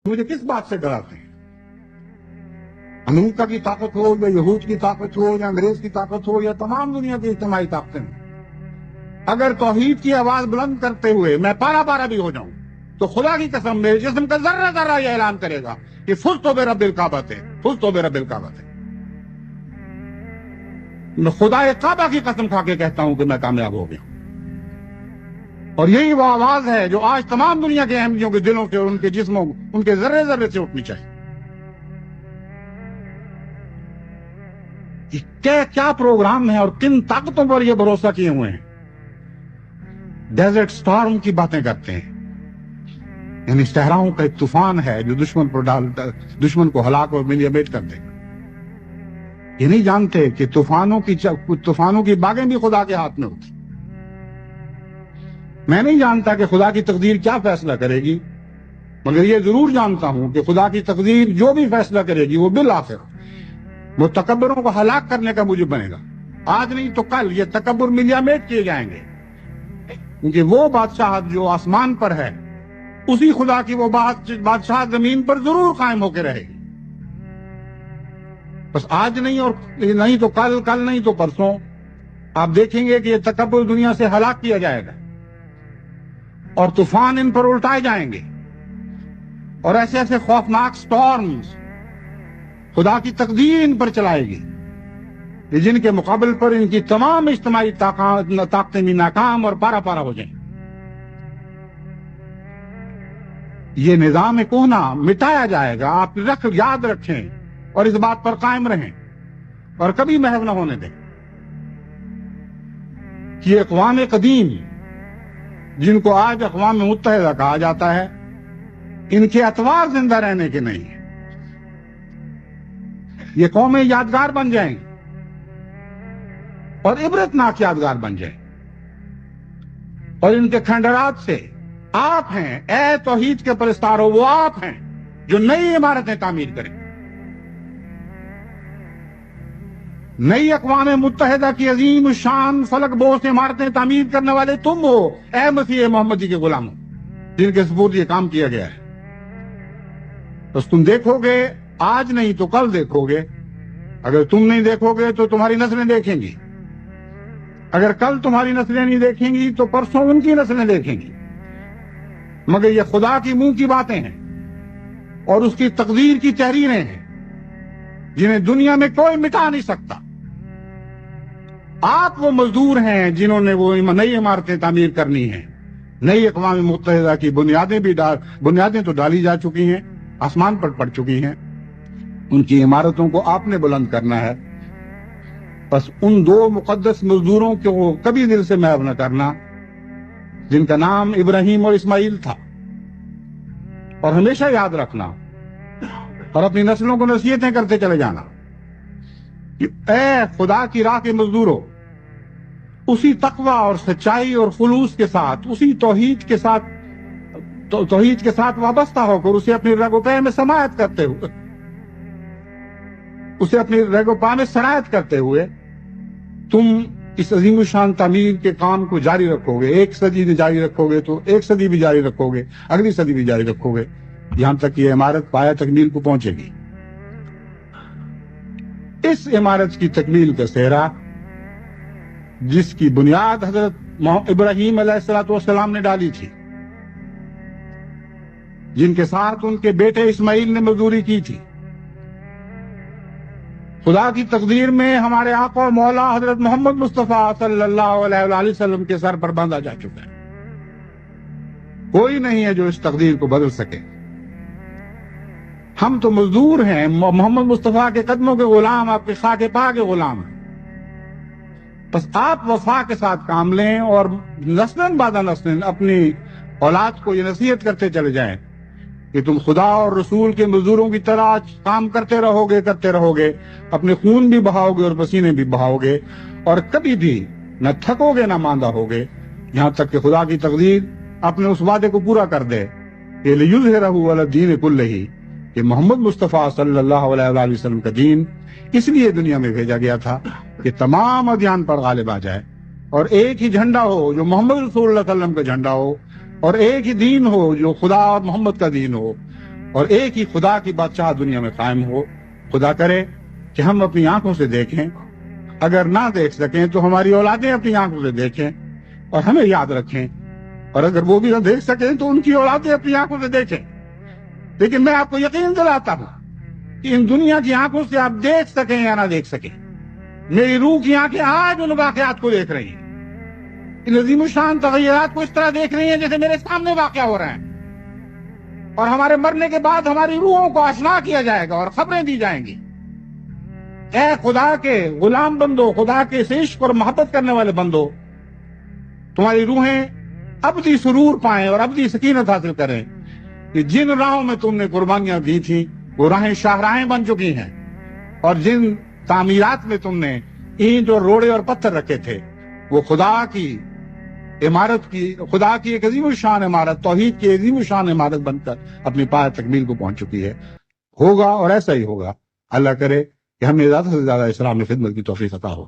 मुझे किस बात से डराते हैं? अमेरिका की ताकत हो या यहूद की ताकत हो या अंग्रेज की ताकत हो या तमाम दुनिया की इज्तिमाई ताकतें, अगर तौहीद की आवाज बुलंद करते हुए मैं पारा पारा भी हो जाऊं तो खुदा की कसम मेरे जिस्म का जर्रा जर्रा यह ऐलान करेगा कि फुज़्तु बिरब्बिल काबा है, फुज़्तु बिरब्बिल काबा है। मैं खुदा काबा की कसम खा के कहता हूं कि मैं कामयाब हो गया। और यही वो आवाज है जो आज तमाम दुनिया के अहमदियों के दिलों से और उनके जिस्मों, उनके जर्रे जर्रे से उठनी चाहिए। क्या प्रोग्राम है और किन ताकतों पर ये भरोसा किए हुए हैं। डेजर्ट स्टॉर्म की बातें करते हैं, यानी सहराओं का एक तूफान है जो दुश्मन को हलाक और मिलियमेट कर देगा। ये नहीं जानते कि तूफानों की बागें भी खुदा के हाथ में होती। मैं नहीं जानता कि खुदा की तकदीर क्या फैसला करेगी, मगर ये जरूर जानता हूं कि खुदा की तकदीर जो भी फैसला करेगी वो बिल आखिर वो तकब्बरों को हलाक करने का मूजिब बनेगा। आज नहीं तो कल ये तकब्बुर मिलियमेट किए जाएंगे, क्योंकि वो बादशाह जो आसमान पर है उसी खुदा की वो बादशाह जमीन पर जरूर कायम होकर रहेगी। बस आज नहीं और नहीं तो कल, कल नहीं तो परसों आप देखेंगे कि ये तकब्बुर दुनिया से हलाक किया जाएगा और तूफान इन पर उल्टाए जाएंगे और ऐसे ऐसे खौफनाक स्टॉर्म्स खुदा की तकदीर इन पर चलाएगी जिनके मुकाबले पर इनकी तमाम इज्तिमाई ताकतें भी नाकाम और पारा पारा हो जाएंगी। ये निजाम कोहना मिटाया जाएगा। आप याद रखें और इस बात पर कायम रहें और कभी महव न होने दें कि अक़वाम कदीम जिनको आज अक़वाम मुत्तहिदा कहा जाता है, इनके अतवार जिंदा रहने के नहीं है। ये कौमें यादगार बन जाएंगी और इबरतनाक यादगार बन जाएंगी और इनके खंडरात से आप हैं, ए तौहीद के परस्तारो, वो आप हैं जो नई इमारतें तामीर करें। नई अक़वाम मुत्तहिदा की अजीम शान फलक बोस इमारतें तामीर करने वाले तुम हो, ए मसीह मोहम्मदी के गुलामों, जिनके सपुर्द ये काम किया गया है। बस तुम देखोगे, आज नहीं तो कल देखोगे। अगर तुम नहीं देखोगे तो तुम्हारी नस्लें देखेंगी। अगर कल तुम्हारी नस्लें नहीं देखेंगी तो परसों उनकी नस्लें देखेंगी। मगर ये खुदा की मुंह की बातें हैं और उसकी तकदीर की तहरीरें हैं जिन्हें दुनिया में कोई मिटा नहीं सकता। आप वो मजदूर हैं जिन्होंने वो नई इमारतें तामीर करनी है। नई अक़वाम मुत्तहिदा की बुनियादें तो डाली जा चुकी हैं, आसमान पर पड़ चुकी हैं। उनकी इमारतों को आपने बुलंद करना है। बस उन दो मुकद्दस मजदूरों को कभी दिल से महव न करना जिनका नाम इब्राहिम और इस्माइल था, और हमेशा याद रखना और अपनी नस्लों को नसीहतें करते चले जाना कि ए खुदा की राह के मजदूरों, उसी तकवा और सच्चाई और खुलूस के साथ, उसी तौहीद के साथ वाबस्ता होकर उसे अपनी रगोपे में समायत करते हुए, उसे अपनी रगोपा में सरायत करते हुए तुम इस अजीम शान तामीर के काम को जारी रखोगे। एक सदी जारी रखोगे तो एक सदी भी जारी रखोगे, अगली सदी भी जारी रखोगे, यहां तक कि इमारत पाया तकमील को पहुंचेगी। इस इमारत की तकमील का सेहरा जिसकी बुनियाद हजरत इब्राहिम अलैहिस्सलाम ने डाली थी, जिनके साथ उनके बेटे इस्माइल ने मजदूरी की थी, खुदा की तकदीर में हमारे आका और मौला हजरत मोहम्मद मुस्तफा सल्लल्लाहु अलैहि वसल्लम के सर पर बांधा जा चुका है। कोई नहीं है जो इस तकदीर को बदल सके। हम तो मजदूर हैं, मोहम्मद मुस्तफा के कदमों के गुलाम, आपके खाके पा के गुलाम हैं। बस आप वफा के साथ काम लें और नस्लन बादा नस्लन अपनी औलाद को ये नसीहत करते चले जाएं कि तुम खुदा और रसूल के मजदूरों की तरह काम करते रहोगे, अपने खून भी बहाओगे और पसीने भी बहाओगे और कभी भी न थकोगे न मांदा होगे, यहां तक कि खुदा की तकदीर अपने उस वादे को पूरा कर दे कि लियुज़हिरहु अला दीन कुल्लिही, कि मोहम्मद मुस्तफा सल्लल्लाहु अलैहि वसल्लम का दीन इसलिए दुनिया में भेजा गया था कि तमाम अदियान पर गालिब आ जाए और एक ही झंडा हो जो मोहम्मद रसूलुल्लाह सल्लल्लाहु अलैहि वसल्लम का झंडा हो, और एक ही दीन हो जो खुदा और मोहम्मद का दीन हो, اور ایک ہی خدا کی بادشاہ دنیا میں قائم ہو. خدا کرے کہ ہم اپنی آنکھوں سے دیکھیں، اگر نہ دیکھ سکیں تو ہماری اولادیں اپنی آنکھوں سے دیکھیں اور ہمیں یاد رکھیں، اور اگر وہ بھی نہ دیکھ سکیں تو ان کی اولادیں اپنی آنکھوں سے دیکھیں. لیکن میں آپ کو یقین دلاتا ہوں کہ ان دنیا کی آنکھوں سے آپ دیکھ سکیں یا نہ دیکھ سکیں، میری روح کی آنکھیں آج ان واقعات کو دیکھ رہی ہیں، ان عظیم الشان تغیرات کو اس طرح دیکھ رہی ہیں جیسے میرے سامنے واقع ہو رہے ہیں. اور ہمارے مرنے کے بعد ہماری روحوں کو آشنا کیا جائے گا اور خبریں دی جائیں گی. اے خدا کے غلام بندو، خدا کے اس عشق اور محبت کرنے والے بندو، تمہاری روحیں ابدی سرور پائیں اور ابدی سکینت حاصل کریں کہ جن راہوں میں تم نے قربانیاں دی تھیں وہ راہیں شاہراہیں بن چکی ہیں، اور جن تعمیرات میں تم نے اینٹ اور روڑے اور پتھر رکھے تھے وہ خدا کی عمارت کی، خدا کی ایک عظیم الشان عمارت، توحید کی عظیم الشان عمارت بن کر اپنی پایہ تکمیل کو پہنچ چکی ہے. ہوگا اور ایسا ہی ہوگا. اللہ کرے کہ ہمیں زیادہ سے زیادہ اسلام میں خدمت کی توفیق عطا ہو.